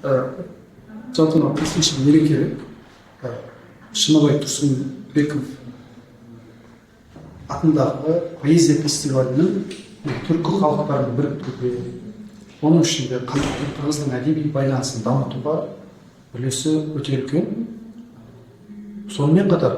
жалпы мына бесінші мереке Шыныбай Тұрсынбеков атындағы поэзия фестивалінің түркі халықтарын біріктіруге, оның ішінде қазақ пен қырғыздың әдеби байланысын дамытуға үлесі өте үлкен. Сонымен қатар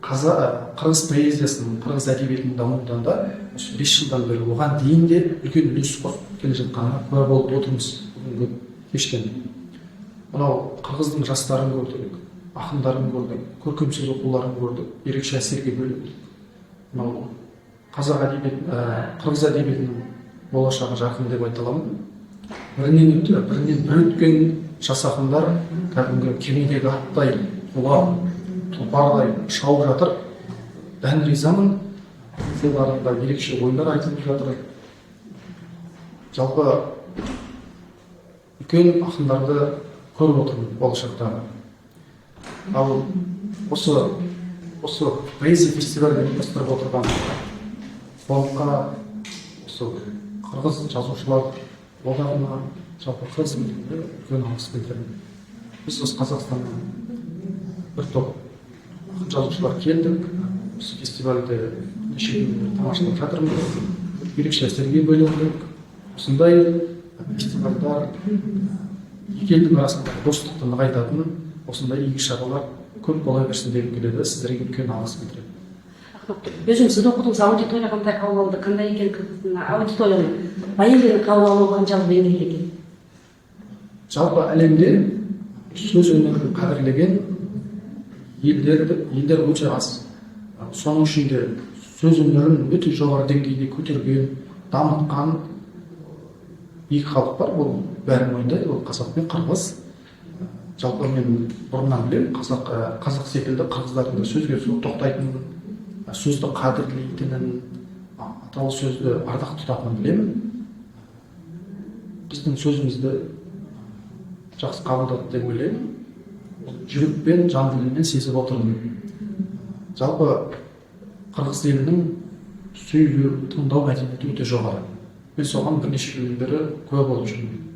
қырғыз поэзиясының, қырғыз әдебиетінің дамуында да осы 5 жылдан бері оған дейін де үлкен үлес қосып келе жатқанына куә болып отырмыз бүгінгі кештен. Мынау қырғыздың жастарын көрдік, ақындарын көрдік, көркем сөз оқуларын көрдік, ерекше әсерге бөліндік. Мынау қырғыз әдебиетінің болашағы жарқын деп айта аламын. Бірінен бір өткен жас ақындар кәдімгі кемедегі аттай құлап, тұлпардай шауып жатыр. Бәрін ризамын. Сыйларында ерекше ойлар айтылып жатыр. Жалпы үлкен ақындарды көріп отырмын болашақта. Ал осы поэзия фестивалін ұйымдастырып отырған форумға осы қырғыз жазушылар одағына, жалпы қырғыз еліне үлкен алғыс білдіремін. Біз осы Қазақстаннан бір топ ақын жазушылар келдік. Осы фестивальде неше күндер тамашалап жатырмыз. Ерекше әсерге бөліндік. Осындай фестивальдар екі елдің арасындағы достықты нығайтатын осындай игі шаралар көп бола берсін дегім келеді. Сіздерге үлкен алғыс білдіремін. Өзім сізді оқыдыңыз, аудитория қандай қабыл алды, қандай екен аудиторияның поэзияны қабыл алу қаншалықты деңгейде екен? Жалпы әлемде сөз өнерін қадірлеген елдер өте аз. Соның ішінде сөз өнерін өте жоғары деңгейде көтерген, дамытқан екі халық бар. Бұл бәрі мойындайды, ол қазақ пен қырғыз. Жалпы мен бұрыннан білемін, қазақ секілді қырғыздардың да сөзге тоқтайтынын, сөзді қадірлейтінін, аталы сөзді ардақ тұтатынын білемін. Біздің сөзімізді жақсы қабылдады деп ойлаймын. Жүрекпен, жан ділімен сезіп отырмын. Жалпы қырғыз елінің сөйлеу, тыңдау мәдениеті өте жоғары. Мен соған бірнеше күннен бері куә болып жүрмін.